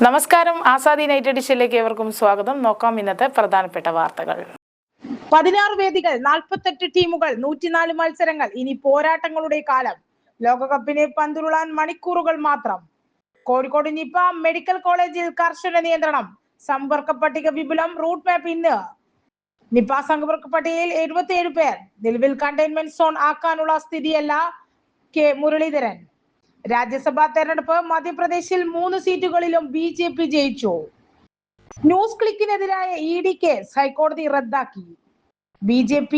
നമസ്കാരം, ആസാദി നൈറ്റ് എഡിഷനിലേക്ക് ഏവർക്കും സ്വാഗതം. നോക്കാം ഇന്നത്തെ പ്രധാനപ്പെട്ട വാർത്തകൾ. 16 വേദികൾ, 48 ടീമുകൾ, 104 മത്സരങ്ങൾ. ഇനി പോരാട്ടങ്ങളുടെ കാലം. ലോകകപ്പിന് പന്തുരുളാൻ മണിക്കൂറുകൾ മാത്രം. കോഴിക്കോട് നിപ മെഡിക്കൽ കോളേജിൽ കർശന നിയന്ത്രണം. സമ്പർക്ക പട്ടിക വിപുലം. റൂട്ട് മാപ്പ് ഇന്ന്. നിപ സമ്പർക്ക പട്ടികയിൽ 77 പേർ. നിലവിൽ കണ്ടെയ്ൻമെന്റ് സോൺ ആക്കാനുള്ള സ്ഥിതിയല്ല. കെ മുരളീധരൻ. രാജ്യസഭാ തെരഞ്ഞെടുപ്പ്. മധ്യപ്രദേശിൽ 3 സീറ്റുകളിലും BJP ജയിച്ചു. ന്യൂസ് ക്ലിക്കിനെതിരായ ED കേസ് ഹൈക്കോടതി റദ്ദാക്കി. BJP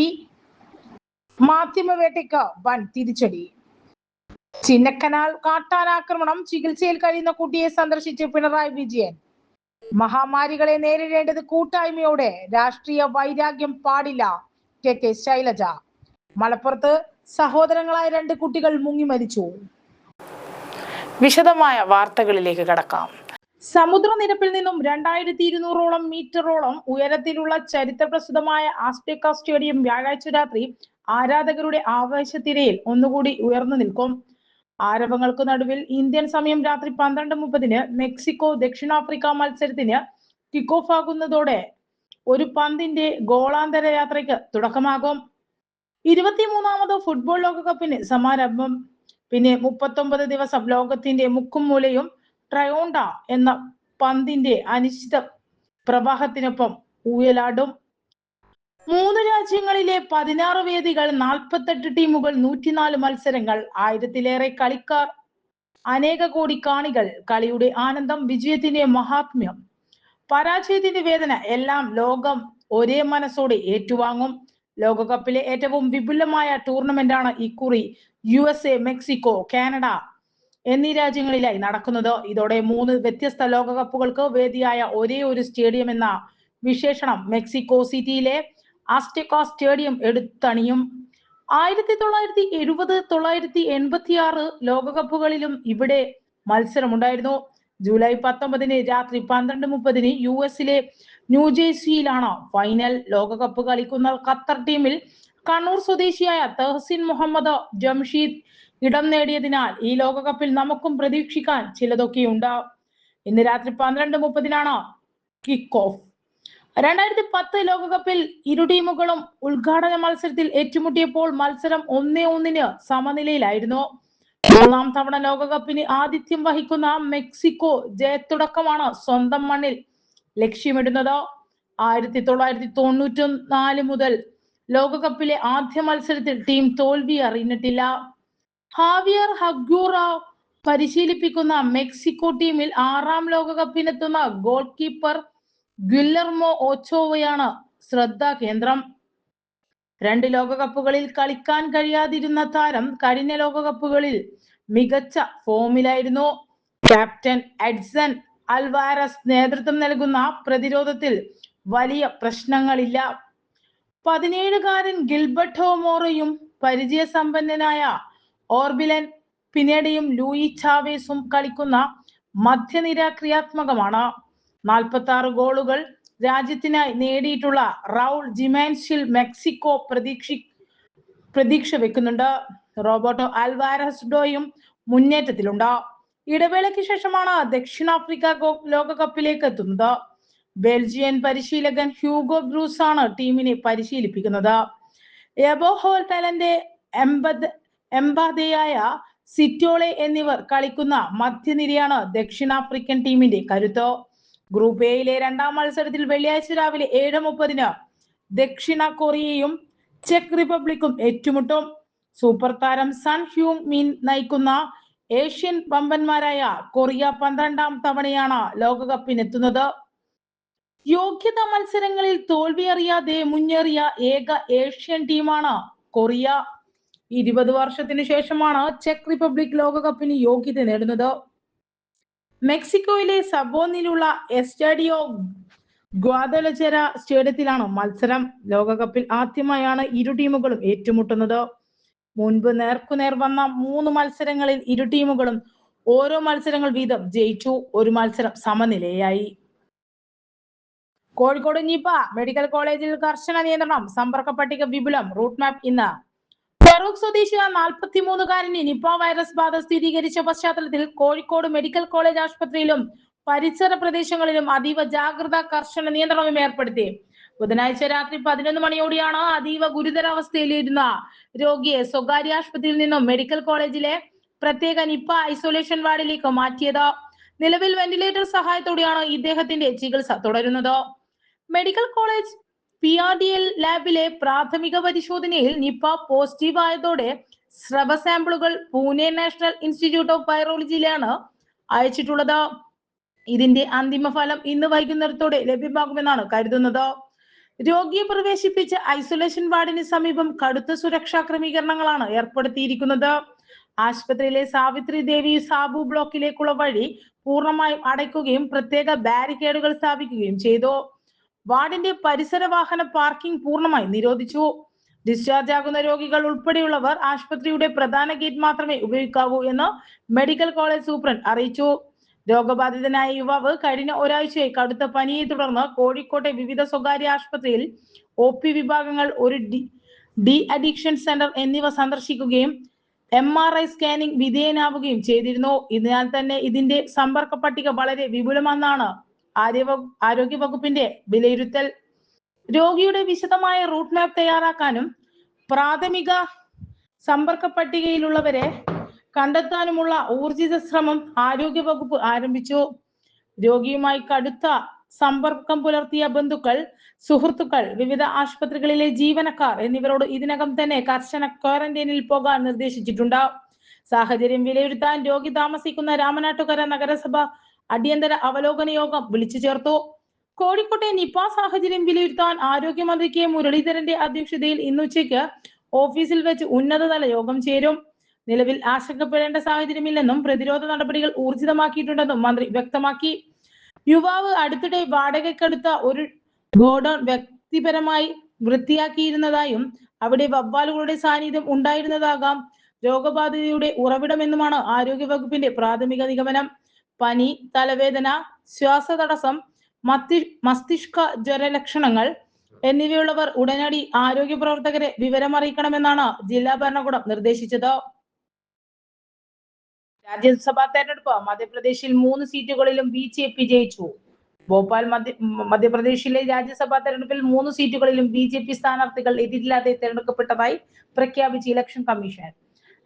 മാധ്യമവേട്ടയ്ക്ക് വൻ തിരിച്ചടി. ചിന്നക്കനാൽ കാട്ടാനാക്രമണം. ചികിത്സയിൽ കഴിയുന്ന കുട്ടിയെ സന്ദർശിച്ച് പിണറായി വിജയൻ. മഹാമാരികളെ നേരിടേണ്ടത് കൂട്ടായ്മയോടെ. രാഷ്ട്രീയ വൈരാഗ്യം പാടില്ല. KK ശൈലജ. മലപ്പുറത്ത് സഹോദരങ്ങളായ 2 കുട്ടികൾ മുങ്ങി മരിച്ചു. വിശദമായ വാർത്തകളിലേക്ക് കടക്കാം. സമുദ്രനിരപ്പിൽ നിന്നും 2200 മീറ്ററോളം ഉയരത്തിലുള്ള ചരിത്രപ്രസിദ്ധമായ ആസ്ടെക സ്റ്റേഡിയം വ്യാഴാഴ്ച രാത്രി ആരാധകരുടെ ആവേശത്തിരയിൽ ഒന്നുകൂടി ഉയർന്നു നിൽക്കും. ആരവങ്ങൾക്ക് നടുവിൽ ഇന്ത്യൻ സമയം രാത്രി 12:30 മെക്സിക്കോ ദക്ഷിണാഫ്രിക്ക മത്സരത്തിന് കിക്ക് ഓഫ് ആകുന്നതോടെ ഒരു പന്തിന്റെ ഗോളാന്തര യാത്രയ്ക്ക് തുടക്കമാകും. 23ാമത് ഫുട്ബോൾ ലോകകപ്പിന് സമാരംഭം. പിന്നെ 39 ദിവസം ലോകത്തിന്റെ മുക്കും മൂലയും ട്രയോണ്ട എന്ന പന്തിന്റെ അനിശ്ചിത പ്രവാഹത്തിനൊപ്പം ഊയലാടും. 3 രാജ്യങ്ങളിലെ 16 വേദികൾ, 48 ടീമുകൾ, 104 മത്സരങ്ങൾ, 1000-ലേറെ കളിക്കാർ, അനേക കോടി കാണികൾ. കളിയുടെ ആനന്ദം, വിജയത്തിന്റെ മഹാത്മ്യം, പരാജയത്തിന്റെ വേദന എല്ലാം ലോകം ഒരേ മനസ്സോടെ ഏറ്റുവാങ്ങും. ലോകകപ്പിലെ ഏറ്റവും വിപുലമായ ടൂർണമെന്റാണ് ഇക്കുറി USA, മെക്സിക്കോ, കാനഡ എന്നീ രാജ്യങ്ങളിലായി നടക്കുന്നത്. ഇതോടെ 3 വ്യത്യസ്ത ലോകകപ്പുകൾക്ക് വേദിയായ ഒരേ ഒരു സ്റ്റേഡിയം എന്ന വിശേഷണം മെക്സിക്കോ സിറ്റിയിലെ ആസ്ടെക സ്റ്റേഡിയം എടുത്തണിയും. 1970, 1986 ലോകകപ്പുകളിലും ഇവിടെ മത്സരമുണ്ടായിരുന്നു. ജൂലൈ 19 രാത്രി 12:30 US-ലെ ന്യൂജേഴ്സിയിലാണ് ഫൈനൽ. ലോകകപ്പ് കളിക്കുന്ന ഖത്തർ ടീമിൽ കണ്ണൂർ സ്വദേശിയായ തഹസിൻ മുഹമ്മദ് ജംഷീദ് ഇടം നേടിയതിനാൽ ഈ ലോകകപ്പിൽ നമുക്കും പ്രതീക്ഷിക്കാൻ ചിലതൊക്കെയുണ്ട്. ഇന്ന് രാത്രി 12:30 കിക്ക് ഓഫ്. 2010 ലോകകപ്പിൽ ഇരു ടീമുകളും ഉദ്ഘാടന മത്സരത്തിൽ ഏറ്റുമുട്ടിയപ്പോൾ മത്സരം 1-1 സമനിലയിലായിരുന്നു. 3ാം തവണ ലോകകപ്പിന് ആതിഥ്യം വഹിക്കുന്ന മെക്സിക്കോ ജയത്തുടക്കമാണ് സ്വന്തം മണ്ണിൽ ലക്ഷ്യമിടുന്നത്. 1994 മുതൽ ലോകകപ്പിലെ ആദ്യ മത്സരത്തിൽ ടീം തോൽവി അറിഞ്ഞിട്ടില്ല. ഹാവിയർ ഹഗ്യൂറ പരിശീലിപ്പിക്കുന്ന മെക്സിക്കോ ടീമിൽ 6ാം ലോകകപ്പിനെത്തുന്ന ഗോൾ കീപ്പർ ഗില്ലർമോ ഓച്ചോവയാണ് ശ്രദ്ധാകേന്ദ്രം. 2 ലോകകപ്പുകളിൽ കളിക്കാൻ കഴിയാതിരുന്ന താരം കഴിഞ്ഞ ലോകകപ്പുകളിൽ മികച്ച ഫോമിലായിരുന്നു. ക്യാപ്റ്റൻ എഡ്സൺ അൽവാരസ് നേതൃത്വം നൽകുന്ന പ്രതിരോധത്തിൽ വലിയ പ്രശ്നങ്ങളില്ല. 17-കാരൻ ഗിൽബർട്ടോ മോറയും പരിചയസമ്പന്നനായ ഓർബിലൻ പിനേഡയും ലൂയി ചാവേസും കളിക്കുന്ന മധ്യനിര ക്രിയാത്മകമാണ്. 46 ഗോളുകൾ രാജ്യത്തിനായി നേടിയിട്ടുള്ള റൗൾ ജിമാൻസിൽ മെക്സിക്കോ പ്രതീക്ഷ വെക്കുന്നുണ്ട്. റോബർട്ടോ അൽവാരസ്ഡോയും മുന്നേറ്റത്തിലുണ്ട്. ഇടവേളയ്ക്ക് ശേഷമാണ് ദക്ഷിണാഫ്രിക്ക ലോകകപ്പിലേക്ക് എത്തുന്നത്. ബെൽജിയൻ പരിശീലകൻ ഹ്യൂഗോ ബ്രൂസ് ആണ് ടീമിനെ പരിശീലിപ്പിക്കുന്നത്. എബോ ഹോൾട്ടലന്റെ എംബാദയായ സിറ്റോളെ എന്നിവർ കളിക്കുന്ന മധ്യനിരയാണ് ദക്ഷിണാഫ്രിക്കൻ ടീമിന്റെ കരുത്ത്. ഗ്രൂപ്പ് എയിലെ 2ാം മത്സരത്തിൽ വെള്ളിയാഴ്ച രാവിലെ 7:30 ദക്ഷിണ കൊറിയയും ചെക്ക് റിപ്പബ്ലിക്കും ഏറ്റുമുട്ടും. സൂപ്പർ താരം സൺ ഹ്യൂങ് മിൻ നയിക്കുന്ന ഏഷ്യൻ വമ്പന്മാരായ കൊറിയ 12ാം തവണയാണ് ലോകകപ്പിനെത്തുന്നത്. യോഗ്യതാ മത്സരങ്ങളിൽ തോൽവി അറിയാതെ മുന്നേറിയ ഏക ഏഷ്യൻ ടീമാണ് കൊറിയ. 20 വർഷത്തിനു ശേഷമാണ് ചെക്ക് റിപ്പബ്ലിക് ലോകകപ്പിന് യോഗ്യത നേടുന്നത്. മെക്സിക്കോയിലെ സബോനിലുള്ള എസ്റ്റാഡിയോ ഗ്വാദലജര സ്റ്റേഡിയത്തിലാണ് മത്സരം. ലോകകപ്പിൽ ആദ്യമായാണ് ഇരു ടീമുകളും ഏറ്റുമുട്ടുന്നത്. മുൻപ് നേർക്കുനേർ വന്ന 3 മത്സരങ്ങളിൽ ഇരു ടീമുകളും ഓരോ മത്സരങ്ങൾ വീതം ജയിച്ചു. ഒരു മത്സരം സമനിലയായി. കോഴിക്കോട് നിപ മെഡിക്കൽ കോളേജിൽ കർശന നിയന്ത്രണം. സമ്പർക്ക പട്ടിക വിപുലം. റൂട്ട് മാപ്പ് ഇന്ന്. ഫറൂഖ് സ്വദേശിയ 43-കാരന് നിപ വൈറസ് ബാധ സ്ഥിരീകരിച്ച പശ്ചാത്തലത്തിൽ കോഴിക്കോട് മെഡിക്കൽ കോളേജ് ആശുപത്രിയിലും പരിസര പ്രദേശങ്ങളിലും അതീവ ജാഗ്രത കർശന നിയന്ത്രണവും ഏർപ്പെടുത്തി. ബുധനാഴ്ച രാത്രി 11 മണിയോടെയാണ് അതീവ ഗുരുതരാവസ്ഥയിലിരുന്ന രോഗിയെ സ്വകാര്യ ആശുപത്രിയിൽ നിന്നും മെഡിക്കൽ കോളേജിലെ പ്രത്യേക നിപ്പ ഐസൊലേഷൻ വാർഡിലേക്ക് മാറ്റിയത്. നിലവിൽ വെന്റിലേറ്റർ സഹായത്തോടെയാണ് ഇദ്ദേഹത്തിന്റെ ചികിത്സ തുടരുന്നത്. മെഡിക്കൽ കോളേജ് PRDL ലാബിലെ പ്രാഥമിക പരിശോധനയിൽ നിപ്പ പോസിറ്റീവ് ആയതോടെ സ്രവ സാമ്പിളുകൾ പൂനെ നാഷണൽ ഇൻസ്റ്റിറ്റ്യൂട്ട് ഓഫ് വൈറോളജിയിലാണ് അയച്ചിട്ടുള്ളത്. ഇതിന്റെ അന്തിമ ഫലം ഇന്ന് വൈകുന്നേരത്തോടെ ലഭ്യമാകുമെന്നാണ് കരുതുന്നത്. രോഗിയെ പ്രവേശിപ്പിച്ച ഐസൊലേഷൻ വാർഡിന് സമീപം കടുത്ത സുരക്ഷാ ക്രമീകരണങ്ങളാണ് ഏർപ്പെടുത്തിയിരിക്കുന്നത്. ആശുപത്രിയിലെ സാവിത്രി ദേവി സാബു ബ്ലോക്കിലേക്കുള്ള വഴി പൂർണ്ണമായും അടയ്ക്കുകയും പ്രത്യേക ബാരിക്കേഡുകൾ സ്ഥാപിക്കുകയും ചെയ്തു. വാർഡിന്റെ പരിസര വാഹന പാർക്കിംഗ് പൂർണ്ണമായി നിരോധിച്ചു. ഡിസ്ചാർജ് ആകുന്ന രോഗികൾ ഉൾപ്പെടെയുള്ളവർ ആശുപത്രിയുടെ പ്രധാന ഗേറ്റ് മാത്രമേ ഉപയോഗിക്കാവൂ എന്ന് മെഡിക്കൽ കോളേജ് സൂപ്രണ്ട് അറിയിച്ചു. രോഗബാധിതനായ യുവാവ് കഴിഞ്ഞ ഒരാഴ്ചയായി കടുത്ത പനിയെ തുടർന്ന് കോഴിക്കോട്ടെ വിവിധ സ്വകാര്യ ആശുപത്രിയിൽ OP വിഭാഗങ്ങൾ, ഒരു ഡി അഡിക്ഷൻ സെന്റർ എന്നിവ സന്ദർശിക്കുകയും MRI സ്കാനിംഗ് വിധേയനാവുകയും ചെയ്തിരുന്നു. ഇതിനാൽ തന്നെ ഇതിന്റെ സമ്പർക്ക പട്ടിക വളരെ വിപുലമെന്നാണ് ആരോഗ്യ വകുപ്പിന്റെ വിലയിരുത്തൽ. രോഗിയുടെ വിശദമായ റൂട്ട് മാപ്പ് തയ്യാറാക്കാനും പ്രാഥമിക സമ്പർക്ക പട്ടികയിലുള്ളവരെ കണ്ടെത്താനുമുള്ള ഊർജിത ശ്രമം ആരോഗ്യ വകുപ്പ് ആരംഭിച്ചു. രോഗിയുമായി കടുത്ത സമ്പർക്കം പുലർത്തിയ ബന്ധുക്കൾ, സുഹൃത്തുക്കൾ, വിവിധ ആശുപത്രികളിലെ ജീവനക്കാർ എന്നിവരോട് ഇതിനകം തന്നെ കർശന ക്വാറന്റൈനിൽ പോകാൻ നിർദ്ദേശിച്ചിട്ടുണ്ട്. സാഹചര്യം വിലയിരുത്താൻ രോഗി താമസിക്കുന്ന രാമനാട്ടുകര നഗരസഭ അടിയന്തര അവലോകന യോഗം വിളിച്ചു ചേർത്തു. കോഴിക്കോട്ടെ നിപ സാഹചര്യം വിലയിരുത്താൻ ആരോഗ്യമന്ത്രി K മുരളീധരന്റെ അധ്യക്ഷതയിൽ ഇന്ന് ഉച്ചയ്ക്ക് ഓഫീസിൽ വെച്ച് ഉന്നതതല യോഗം ചേരും. നിലവിൽ ആശങ്കപ്പെടേണ്ട സാഹചര്യമില്ലെന്നും പ്രതിരോധ നടപടികൾ ഊർജിതമാക്കിയിട്ടുണ്ടെന്നും മന്ത്രി വ്യക്തമാക്കി. യുവാവ് അടുത്തിടെ വാടകയ്ക്കെടുത്ത ഒരു ഗോഡൌൺ വ്യക്തിപരമായി വൃത്തിയാക്കിയിരുന്നതായും അവിടെ വവ്വാലുകളുടെ സാന്നിധ്യം ഉണ്ടായിരുന്നതാകാം രോഗബാധിതയുടെ ഉറവിടമെന്നുമാണ് ആരോഗ്യ വകുപ്പിന്റെ പ്രാഥമിക നിഗമനം. പനി, തലവേദന, ശ്വാസതടസ്സം, മസ്തിഷ്ക ജ്വര ലക്ഷണങ്ങൾ എന്നിവയുള്ളവർ ഉടനടി ആരോഗ്യ പ്രവർത്തകരെ വിവരമറിയിക്കണമെന്നാണ് ജില്ലാ ഭരണകൂടം നിർദ്ദേശിച്ചത്. രാജ്യസഭാ തെരഞ്ഞെടുപ്പ് മധ്യപ്രദേശിൽ 3 സീറ്റുകളിലും BJP ജയിച്ചു. ഭോപ്പാൽ മധ്യപ്രദേശിലെ രാജ്യസഭാ തെരഞ്ഞെടുപ്പിൽ 3 സീറ്റുകളിലും BJP സ്ഥാനാർത്ഥികൾ എതിരില്ലാതെ തെരഞ്ഞെടുക്കപ്പെട്ടതായി പ്രഖ്യാപിച്ച ഇലക്ഷൻ കമ്മീഷൻ.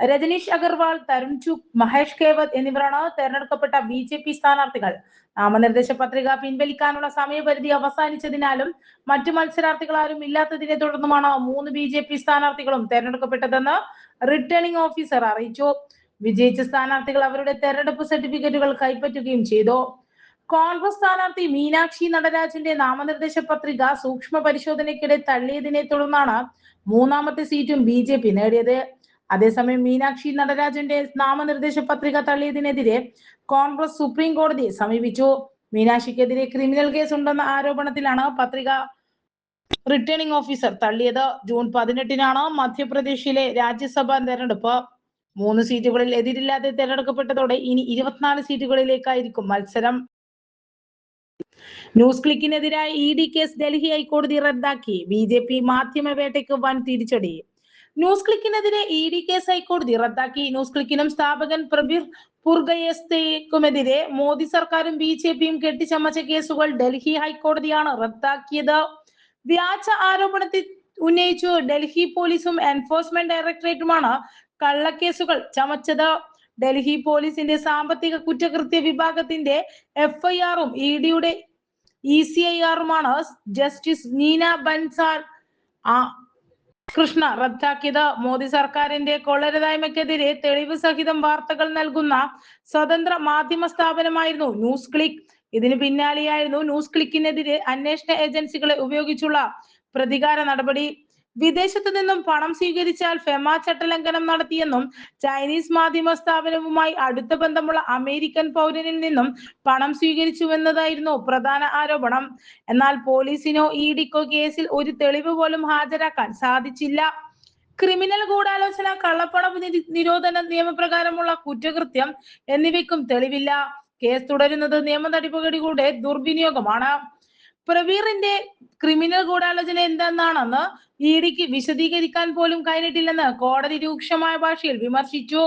രജനീഷ് അഗർവാൾ, തരുൺ ചുഗ്, മഹേഷ് കേവത് എന്നിവരാണ് തെരഞ്ഞെടുക്കപ്പെട്ട BJP സ്ഥാനാർത്ഥികൾ. നാമനിർദ്ദേശ പത്രിക പിൻവലിക്കാനുള്ള സമയപരിധി അവസാനിച്ചതിനാലും മറ്റു മത്സരാർത്ഥികൾ ആരും ഇല്ലാത്തതിനെ തുടർന്നുമാണ് 3 BJP സ്ഥാനാർത്ഥികളും തെരഞ്ഞെടുക്കപ്പെട്ടതെന്ന് റിട്ടേണിംഗ് ഓഫീസർ അറിയിച്ചു. വിജയിച്ച സ്ഥാനാർത്ഥികൾ അവരുടെ തെരഞ്ഞെടുപ്പ് സർട്ടിഫിക്കറ്റുകൾ കൈപ്പറ്റുകയും ചെയ്തു. കോൺഗ്രസ് സ്ഥാനാർത്ഥി മീനാക്ഷി നടരാജന്റെ നാമനിർദ്ദേശ പത്രിക സൂക്ഷ്മ പരിശോധനയ്ക്കിടെ തള്ളിയതിനെ തുടർന്നാണ് 3ാമത്തെ സീറ്റും BJP നേടിയത്. അതേസമയം മീനാക്ഷി നടരാജന്റെ നാമനിർദ്ദേശ പത്രിക തള്ളിയതിനെതിരെ കോൺഗ്രസ് സുപ്രീം കോടതിയെ സമീപിച്ചു. മീനാക്ഷിക്കെതിരെ ക്രിമിനൽ കേസ് ഉണ്ടെന്ന ആരോപണത്തിലാണ് പത്രിക റിട്ടേണിംഗ് ഓഫീസർ തള്ളിയത്. ജൂൺ 18-നാണ് മധ്യപ്രദേശിലെ രാജ്യസഭാ തെരഞ്ഞെടുപ്പ്. 3 സീറ്റുകളിൽ എതിരില്ലാതെ തെരഞ്ഞെടുക്കപ്പെട്ടതോടെ ഇനി 24 സീറ്റുകളിലേക്കായിരിക്കും മത്സരം. ന്യൂസ് ക്ലിക്കിനെതിരായ ED കേസ് ഡൽഹി ഹൈക്കോടതി റദ്ദാക്കി. BJP മാധ്യമവേട്ടയ്ക്ക് വൻ തിരിച്ചടി. ന്യൂസ് ക്ലിക്കിനെതിരെ ED കേസ് ഹൈക്കോടതി റദ്ദാക്കി. ന്യൂസ് ക്ലിക്കിനും സ്ഥാപകൻ പ്രബീർ പുർഗയസ്തയ്ക്കുമെതിരെ മോദി സർക്കാരും BJPയും കെട്ടിച്ചമച്ച കേസുകൾ ഡൽഹി ഹൈക്കോടതിയാണ് റദ്ദാക്കിയത്. വ്യാജ ആരോപണത്തിൽ ഉന്നയിച്ചു ഡൽഹി പോലീസും എൻഫോഴ്സ്മെന്റ് ഡയറക്ടറേറ്റുമാണ് കള്ളക്കേസുകൾ ചമച്ചത്. ഡൽഹി പോലീസിന്റെ സാമ്പത്തിക കുറ്റകൃത്യ വിഭാഗത്തിന്റെ FIR-ഉം EDയുടെ ECIR-ഉമാണ് ജസ്റ്റിസ് നീന ബൻസാൽ കൃഷ്ണ റദ്ദാക്കിയത്. മോദി സർക്കാരിന്റെ കൊള്ളരുതായ്മയ്ക്കെതിരെ തെളിവ് സഹിതം വാർത്തകൾ നൽകുന്ന സ്വതന്ത്ര മാധ്യമ സ്ഥാപനമായിരുന്നു ന്യൂസ് ക്ലിക്ക്. ഇതിന് പിന്നാലെയായിരുന്നു ന്യൂസ് ക്ലിക്കിനെതിരെ അന്വേഷണ ഏജൻസികളെ ഉപയോഗിച്ചുള്ള പ്രതികാര നടപടി. വിദേശത്തു നിന്നും പണം സ്വീകരിച്ചാൽ ഫെമ ചട്ടലംഘനം നടത്തിയെന്നും ചൈനീസ് മാധ്യമ സ്ഥാപനവുമായി അടുത്ത ബന്ധമുള്ള അമേരിക്കൻ പൗരനിൽ നിന്നും പണം സ്വീകരിച്ചുവെന്നതായിരുന്നു പ്രധാന ആരോപണം. എന്നാൽ പോലീസിനോ EDക്കോ കേസിൽ ഒരു തെളിവ് പോലും ഹാജരാക്കാൻ സാധിച്ചില്ല. ക്രിമിനൽ ഗൂഢാലോചന, കള്ളപ്പണ നിരോധന നിയമപ്രകാരമുള്ള കുറ്റകൃത്യം എന്നിവയ്ക്കും തെളിവില്ല. കേസ് തുടരുന്നത് നിയമ നടപടികളുടെ ദുർവിനിയോഗമാണ്. പ്രവീറിന്റെ ക്രിമിനൽ ഗൂഢാലോചന എന്താണെന്ന് EDക്ക് വിശദീകരിക്കാൻ പോലും കഴിഞ്ഞിട്ടില്ലെന്ന് കോടതി രൂക്ഷമായ ഭാഷയിൽ വിമർശിച്ചു.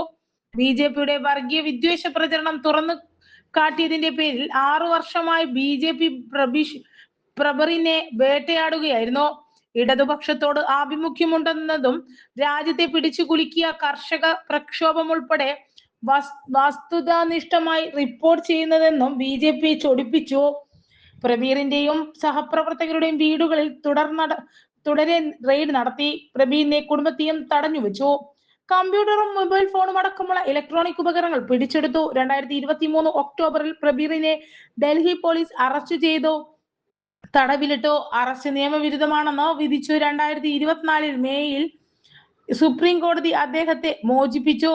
BJPയുടെ വർഗീയ വിദ്വേഷ പ്രചരണം തുറന്നു കാട്ടിയതിന്റെ പേരിൽ 6 വർഷമായി BJP പ്രബറിനെ വേട്ടയാടുകയായിരുന്നു. ഇടതുപക്ഷത്തോട് ആഭിമുഖ്യമുണ്ടെന്നതും രാജ്യത്തെ പിടിച്ചു കുലുക്കിയ കർഷക പ്രക്ഷോഭം ഉൾപ്പെടെ വസ്തുതാനിഷ്ഠമായി റിപ്പോർട്ട് ചെയ്യുന്നതെന്നും BJP ചൊടിപ്പിച്ചു. പ്രബീറിന്റെയും സഹപ്രവർത്തകരുടെയും വീടുകളിൽ തുടരെ റെയ്ഡ് നടത്തി. പ്രബീറിനെ കുടുംബത്തെയും തടഞ്ഞു വെച്ചു. കമ്പ്യൂട്ടറും മൊബൈൽ ഫോണും അടക്കമുള്ള ഇലക്ട്രോണിക് ഉപകരണങ്ങൾ പിടിച്ചെടുത്തു. 2023 ഒക്ടോബറിൽ പ്രബീറിനെ ഡൽഹി പോലീസ് അറസ്റ്റ് ചെയ്തു, തടവിലിട്ടു. അറസ്റ്റ് നിയമവിരുദ്ധമാണെന്ന് വിധിച്ചു. 2024 മേയിൽ സുപ്രീം കോടതി അദ്ദേഹത്തെ മോചിപ്പിച്ചു.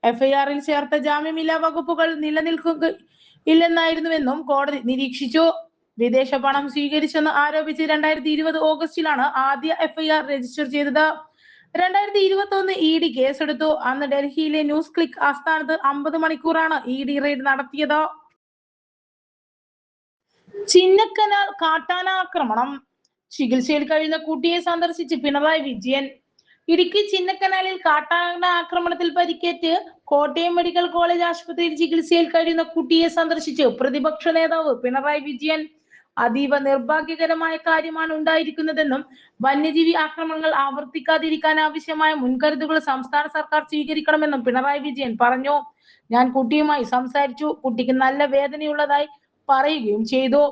FIR-ൽ ചേർത്ത ജാമ്യമില്ലാ വകുപ്പുകൾ നിലനിൽക്കുകയില്ലെന്നായിരുന്നുവെന്നും കോടതി നിരീക്ഷിച്ചു. വിദേശ പണം സ്വീകരിച്ചെന്ന് ആരോപിച്ച് 2020 ഓഗസ്റ്റിലാണ് ആദ്യ FIR രജിസ്റ്റർ ചെയ്തത്. 2021 ED കേസെടുത്തു. അന്ന് ഡൽഹിയിലെ ന്യൂസ് ക്ലിക്ക് ആസ്ഥാനത്ത് 50 മണിക്കൂറാണ് ED റെയ്ഡ് നടത്തിയത്. ചിന്നക്കനാൽ കാട്ടാന ആക്രമണം. ചികിത്സയിൽ കഴിയുന്ന കുട്ടിയെ സന്ദർശിച്ച് പിണറായി വിജയൻ. ഇടുക്കി ചിന്നക്കനാലിൽ കാട്ടാന ആക്രമണത്തിൽ പരിക്കേറ്റ് കോട്ടയം മെഡിക്കൽ കോളേജ് ആശുപത്രിയിൽ ചികിത്സയിൽ കഴിയുന്ന കുട്ടിയെ സന്ദർശിച്ച് പ്രതിപക്ഷ നേതാവ് പിണറായി വിജയൻ. അതീവ നിർഭാഗ്യകരമായ കാര്യമാണ് ഉണ്ടായിരിക്കുന്നതെന്നും വന്യജീവി ആക്രമണങ്ങൾ ആവർത്തിക്കാതിരിക്കാൻ ആവശ്യമായ മുൻകരുതലുകൾ സംസ്ഥാന സർക്കാർ സ്വീകരിക്കണമെന്നും പിണറായി വിജയൻ പറഞ്ഞു. ഞാൻ കുട്ടിയുമായി സംസാരിച്ചു. കുട്ടിക്ക് നല്ല വേദനയുള്ളതായി പറയുകയും ചെയ്തു.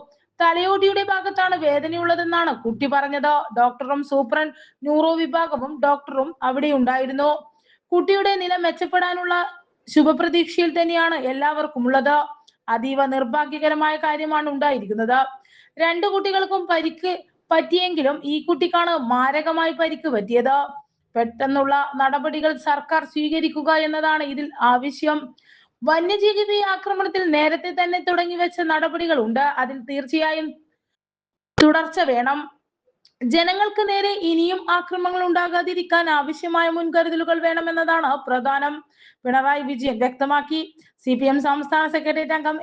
തലയോട്ടിയുടെ ഭാഗത്താണ് വേദനയുള്ളതെന്നാണ് കുട്ടി പറഞ്ഞത്. ഡോക്ടറും സൂപ്രണ്ട് ന്യൂറോ വിഭാഗവും ഡോക്ടറും അവിടെ ഉണ്ടായിരുന്നു. കുട്ടിയുടെ നില മെച്ചപ്പെടാനുള്ള ശുഭപ്രതീക്ഷയിൽ തന്നെയാണ് എല്ലാവർക്കും ഉള്ളത്. അതീവ നിർഭാഗ്യകരമായ കാര്യമാണ് ഉണ്ടായിരിക്കുന്നത്. 2 കുട്ടികൾക്കും പരിക്ക് പറ്റിയെങ്കിലും ഈ കുട്ടിക്കാണ് മാരകമായി പരിക്ക് പറ്റിയത്. പെട്ടെന്നുള്ള നടപടികൾ സർക്കാർ സ്വീകരിക്കുക എന്നതാണ് ഇതിൽ ആവശ്യം. വന്യജീവി ആക്രമണത്തിൽ നേരത്തെ തന്നെ തുടങ്ങിവെച്ച നടപടികൾ ഉണ്ട്. അതിൽ തീർച്ചയായും തുടർച്ച വേണം. ജനങ്ങൾക്ക് നേരെ ഇനിയും ആക്രമണങ്ങൾ ഉണ്ടാകാതിരിക്കാൻ ആവശ്യമായ മുൻകരുതലുകൾ വേണമെന്നതാണ് പ്രധാനം. പിണറായി വിജയൻ വ്യക്തമാക്കി. CPM സംസ്ഥാന സെക്രട്ടേറിയറ്റ് അംഗം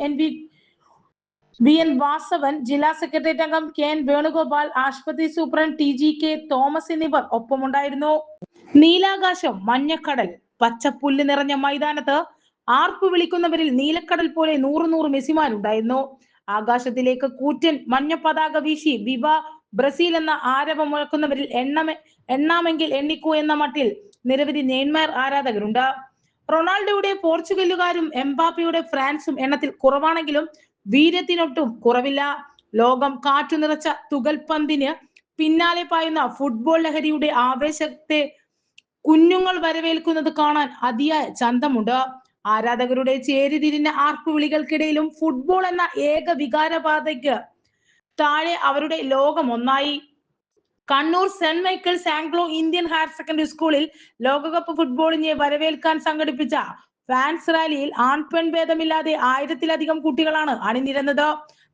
VN വാസവൻ, ജില്ലാ സെക്രട്ടേറിയറ്റ് അംഗം KN വേണുഗോപാൽ, ആശുപത്രി സൂപ്രണ്ട് TGK തോമസ് എന്നിവർ ഒപ്പമുണ്ടായിരുന്നു. നീലാകാശം, മഞ്ഞക്കടൽ, പച്ചപ്പുല്ല് നിറഞ്ഞ മൈതാനത്ത് ആർപ്പു വിളിക്കുന്നവരിൽ നീലക്കടൽ പോലെ 100 മെസ്സിമാരുണ്ടായിരുന്നു. ആകാശത്തിലേക്ക് കൂറ്റൻ മഞ്ഞ പതാക വീശി വിവ ബ്രസീൽ എന്ന ആരവം മുഴക്കുന്നവരിൽ എണ്ണാമെങ്കിൽ എണ്ണിക്കൂ എന്ന മട്ടിൽ നിരവധി നെയ്മർ ആരാധകരുണ്ട്. റൊണാൾഡോയുടെ പോർച്ചുഗലുകാരും എംബാപ്പയുടെ ഫ്രാൻസും എണ്ണത്തിൽ കുറവാണെങ്കിലും വീര്യത്തിനൊട്ടും കുറവില്ല. ലോകം കാറ്റു നിറച്ച തുകൽപന്തിന് പിന്നാലെ പായുന്ന ഫുട്ബോൾ ലഹരിയുടെ ആവേശത്തെ കുഞ്ഞുങ്ങൾ വരവേൽക്കുന്നത് കാണാൻ അതിയായ ചന്തമുണ്ട്. ആരാധകരുടെ ചേരിതിരിഞ്ഞ ആർപ്പുവിളികൾക്കിടയിലും ഫുട്ബോൾ എന്ന ഏക വികാരപാതയ്ക്ക് താഴെ അവരുടെ ലോകം ഒന്നായി. Kannur saint Michael's Anglo Indian higher secondary സ്കൂളിൽ ലോകകപ്പ് ഫുട്ബോളിനെ വരവേൽക്കാൻ സംഘടിപ്പിച്ച ഫാൻസ് റാലിയിൽ ആൺപെൺ ഭേദമില്ലാതെ 1000-ലധികം കുട്ടികളാണ് അണിനിരന്നത്.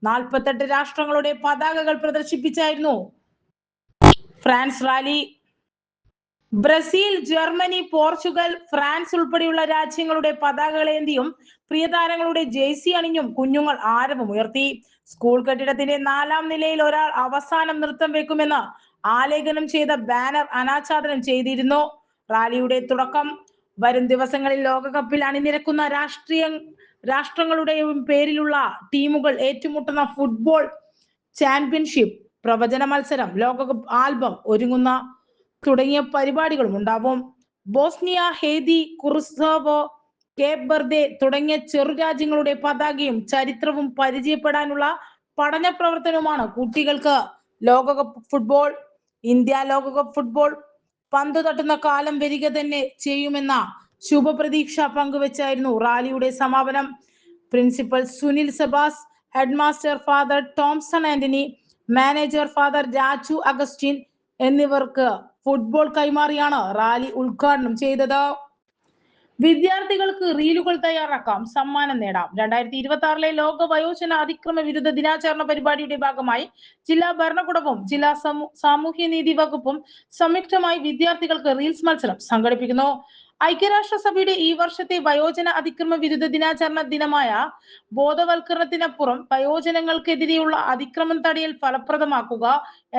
48 രാഷ്ട്രങ്ങളുടെ പതാകകൾ പ്രദർശിപ്പിച്ചായിരുന്നു France rally. Brazil, Germany, Portugal, France ഉൾപ്പെടെയുള്ള രാജ്യങ്ങളുടെ പതാകകളേന്തിയും പ്രിയതാരങ്ങളുടെ ജേഴ്സി അണിഞ്ഞും കുഞ്ഞുങ്ങൾ ആരവമുയർത്തി. സ്കൂൾ കെട്ടിടത്തിന്റെ 4ാം നിലയിൽ ഒരാൾ അവസാനം നൃത്തം വെക്കുമെന്ന് ആലേഖനം ചെയ്ത ബാനർ അനാച്ഛാദനം ചെയ്തിരുന്നു. റാലിയുടെ തുടക്കം വരും ദിവസങ്ങളിൽ ലോകകപ്പിൽ അണിനിരക്കുന്ന രാഷ്ട്രങ്ങളുടെയും പേരിലുള്ള ടീമുകൾ ഏറ്റുമുട്ടുന്ന ഫുട്ബോൾ ചാമ്പ്യൻഷിപ്പ്, പ്രവചന മത്സരം, ലോകകപ്പ് ആൽബം ഒരുങ്ങുന്ന തുടങ്ങിയ പരിപാടികളും ഉണ്ടാവും. ബോസ്നിയ, ഹെയ്തി, കുർസോവോ, കേപ്പ് വെർദെ തുടങ്ങിയ ചെറു രാജ്യങ്ങളുടെ പതാകയും ചരിത്രവും പരിചയപ്പെടാനുള്ള പഠന പ്രവർത്തനവുമാണ് കുട്ടികൾക്ക് ലോകകപ്പ് ഫുട്ബോൾ. ഇന്ത്യ ലോകകപ്പ് ഫുട്ബോൾ പന്ത് തട്ടുന്ന കാലം വരിക തന്നെ ചെയ്യുമെന്ന ശുഭപ്രതീക്ഷ പങ്കുവച്ചായിരുന്നു റാലിയുടെ സമാപനം. Principal Sunil Sebas, headmaster father Tomson Antony, manager father Raju Augustine എന്നിവർക്ക് ഫുട്ബോൾ കൈമാറിയാണ് റാലി ഉദ്ഘാടനം ചെയ്തത്. വിദ്യാർത്ഥികൾക്ക് റീലുകൾ തയ്യാറാക്കാം, സമ്മാനം നേടാം. 2026 ലോക വയോജന അതിക്രമ വിരുദ്ധ ദിനാചരണ പരിപാടിയുടെ ഭാഗമായി ജില്ലാ ഭരണകൂടവും ജില്ലാ സാമൂഹ്യനീതി വകുപ്പും സംയുക്തമായി വിദ്യാർത്ഥികൾക്ക് റീൽസ് മത്സരം സംഘടിപ്പിക്കുന്നു. ഐക്യരാഷ്ട്രസഭയുടെ ഈ വർഷത്തെ വയോജന അതിക്രമ വിരുദ്ധ ദിനാചരണ ദിനമായ ബോധവൽക്കരണത്തിനപ്പുറം വയോജനങ്ങൾക്കെതിരെയുള്ള അതിക്രമം തടയൽ ഫലപ്രദമാക്കുക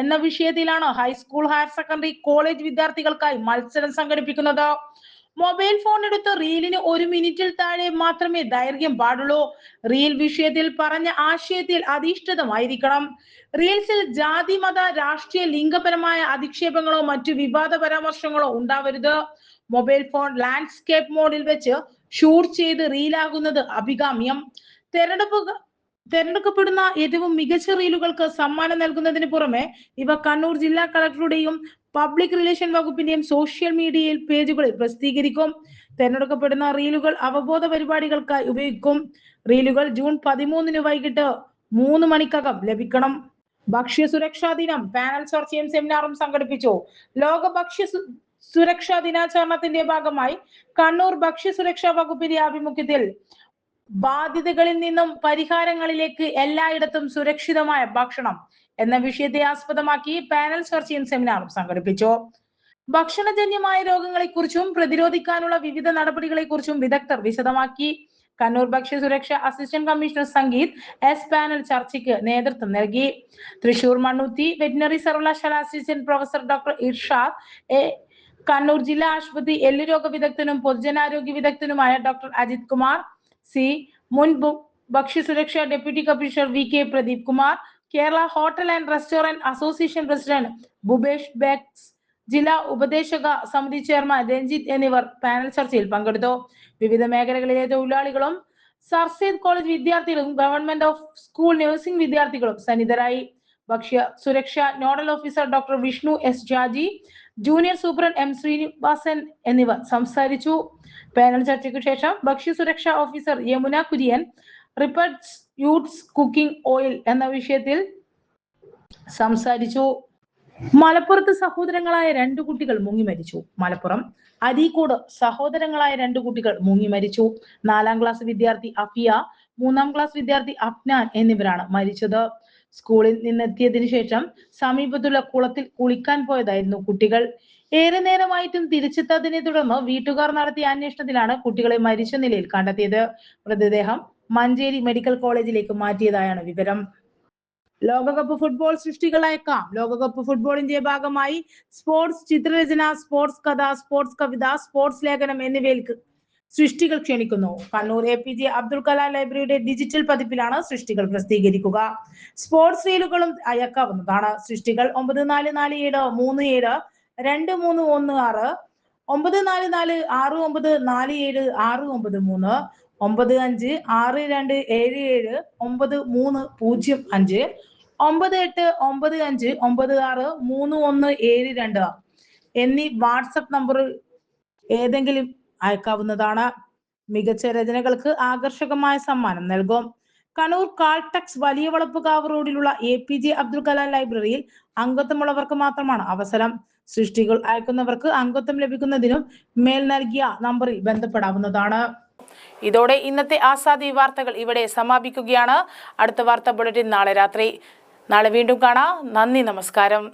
എന്ന വിഷയത്തിലാണ് ഹൈസ്കൂൾ, ഹയർ സെക്കൻഡറി, കോളേജ് വിദ്യാർത്ഥികൾക്കായി മത്സരം സംഘടിപ്പിക്കുന്നത്. മൊബൈൽ ഫോൺ എടുത്ത് റീലിന് 1 മിനിറ്റിൽ താഴെ മാത്രമേ ദൈർഘ്യം പാടുള്ളൂ. റീൽ വിഷയത്തിൽ പറഞ്ഞ ആശയത്തിൽ അധിഷ്ഠിതമായിരിക്കണം. റീൽസിൽ ജാതി, മത, രാഷ്ട്രീയ, ലിംഗപരമായ അധിക്ഷേപങ്ങളോ മറ്റു വിവാദ പരാമർശങ്ങളോ ഉണ്ടാവരുത്. മൊബൈൽ ഫോൺ ലാൻഡ്സ്കേപ്പ് മോഡിൽ വെച്ച് ഷൂട്ട് ചെയ്ത് റീലാകുന്നത് അഭികാമ്യം. തെരഞ്ഞെടുക്കപ്പെടുന്ന ഏറ്റവും മികച്ച റീലുകൾക്ക് സമ്മാനം നൽകുന്നതിന് പുറമെ ഇവ കണ്ണൂർ ജില്ലാ കളക്ടറുടെയും പബ്ലിക് റിലേഷൻ വകുപ്പിന്റെയും സോഷ്യൽ മീഡിയയിൽ പേജുകളിൽ പ്രസിദ്ധീകരിക്കും. തെരഞ്ഞെടുക്കപ്പെടുന്ന റീലുകൾ അവബോധ പരിപാടികൾക്കായി ഉപയോഗിക്കും. റീലുകൾ ജൂൺ 13 വൈകിട്ട് 3 മണിക്കകം ലഭിക്കണം. ഭക്ഷ്യസുരക്ഷാ ദിനം പാനൽ ചർച്ചയും സെമിനാറും സംഘടിപ്പിച്ചു. ലോക സുരക്ഷാ ദിനാചരണത്തിന്റെ ഭാഗമായി കണ്ണൂർ ഭക്ഷ്യസുരക്ഷാ വകുപ്പിന്റെ ആഭിമുഖ്യത്തിൽ ബാധ്യതകളിൽ നിന്നും പരിഹാരങ്ങളിലേക്ക് എല്ലായിടത്തും സുരക്ഷിതമായ ഭക്ഷണം എന്ന വിഷയത്തെ ആസ്പദമാക്കി പാനൽ ചർച്ചയും സെമിനാറും സംഘടിപ്പിച്ചു. ഭക്ഷണജന്യമായ രോഗങ്ങളെക്കുറിച്ചും പ്രതിരോധിക്കാനുള്ള വിവിധ നടപടികളെക്കുറിച്ചും വിദഗ്ധർ വിശദമാക്കി. കണ്ണൂർ ഭക്ഷ്യസുരക്ഷ assistant commissioner Sangeeth S panel ചർച്ചയ്ക്ക് നേതൃത്വം നൽകി. തൃശൂർ മണ്ണുത്തി വെറ്റിനറി സർവകലാശാല assistant professor doctor Irshad A, Kannur ജില്ലാ ആശുപത്രി എല്ലുരോഗ വിദഗ്ധനും പൊതുജനാരോഗ്യ വിദഗ്ധനുമായ ഡോക്ടർ അജിത് കുമാർ സി, മുൻ ഭക്ഷ്യസുരക്ഷ deputy commissioner V K Pradeep Kumar, Kerala hotel and restaurant association president Bhupesh ബെക്സ്, ജില്ലാ ഉപദേശക സമിതി ചെയർമാൻ രഞ്ജിത്ത് എന്നിവർ പാനൽ ചർച്ചയിൽ പങ്കെടുത്തു. വിവിധ മേഖലകളിലെ തൊഴിലാളികളും സർസേദ് കോളേജ് വിദ്യാർത്ഥികളും ഗവൺമെന്റ് ഓഫ് സ്കൂൾ നഴ്സിംഗ് വിദ്യാർത്ഥികളും സന്നിധരായി. ഭക്ഷ്യ സുരക്ഷ nodal officer doctor Vishnu S Jaji, junior superintendent M Srinivasan എന്നിവർ സംസാരിച്ചു. പാനൽ ചർച്ചയ്ക്ക് ശേഷം ഭക്ഷ്യസുരക്ഷാ ഓഫീസർ യമുന കുര്യൻ റിപ്പർട്സ് യൂട്ട്സ് കുക്കിംഗ് ഓയിൽ എന്ന വിഷയത്തിൽ സംസാരിച്ചു. മലപ്പുറത്ത് സഹോദരങ്ങളായ 2 കുട്ടികൾ മുങ്ങി മരിച്ചു. മലപ്പുറം അരീക്കോട് സഹോദരങ്ങളായ 2 കുട്ടികൾ മുങ്ങി മരിച്ചു. 4ാം ക്ലാസ് വിദ്യാർത്ഥി അഫിയ, 3ാം ക്ലാസ് വിദ്യാർത്ഥി അഫ്നാൻ എന്നിവരാണ് മരിച്ചത്. സ്കൂളിൽ നിന്നെത്തിയതിനു ശേഷം സമീപത്തുള്ള കുളത്തിൽ കുളിക്കാൻ പോയതായിരുന്നു കുട്ടികൾ. ഏറെ നേരമായിട്ടും തിരിച്ചെത്താതിനെ തുടർന്ന് വീട്ടുകാർ നടത്തിയ അന്വേഷണത്തിലാണ് കുട്ടികളെ മരിച്ച നിലയിൽ കണ്ടെത്തിയത്. മൃതദേഹം മഞ്ചേരി മെഡിക്കൽ കോളേജിലേക്ക് മാറ്റിയതായാണ് വിവരം. ലോകകപ്പ് ഫുട്ബോൾ സൃഷ്ടികൾ അയക്കാം. ലോകകപ്പ് ഫുട്ബോളിന്റെ ഭാഗമായി സ്പോർട്സ് ചിത്രരചന, സ്പോർട്സ് കഥ, സ്പോർട്സ് കവിത, സ്പോർട്സ് ലേഖനം എന്നിവയിൽ സൃഷ്ടികൾ ക്ഷണിക്കുന്നു. കണ്ണൂർ APJ അബ്ദുൽ കലാം ലൈബ്രറിയുടെ ഡിജിറ്റൽ പതിപ്പിലാണ് സൃഷ്ടികൾ പ്രസിദ്ധീകരിക്കുക. സ്പോർട്സ് റീലുകളും അയക്കാവുന്നതാണ്. സൃഷ്ടികൾ 9447372316, 944694676993, 9562779305, 9895963172 എന്നീ വാട്സപ്പ് നമ്പറിൽ ഏതെങ്കിലും അയക്കാവുന്നതാണ്. മികച്ച രചനകൾക്ക് ആകർഷകമായ സമ്മാനം നൽകും. കണ്ണൂർ കാൾടെക്സ് വലിയ വളപ്പുകാവ് റോഡിലുള്ള APJ അബ്ദുൽ കലാം ലൈബ്രറിയിൽ അംഗത്വമുള്ളവർക്ക് മാത്രമാണ് അവസരം. സൃഷ്ടികൾ അയക്കുന്നവർക്ക് അംഗത്വം ലഭിക്കുന്നതിനും മേൽ നൽകിയ നമ്പറിൽ ബന്ധപ്പെടാവുന്നതാണ്. ഇതോടെ ഇന്നത്തെ ആസാദി വാർത്തകൾ ഇവിടെ സമാപിക്കുകയാണ്. അടുത്ത വാർത്താ ബുള്ളറ്റിൻ നാളെ രാത്രി. നാളെ വീണ്ടും കാണാം. നന്ദി, നമസ്കാരം.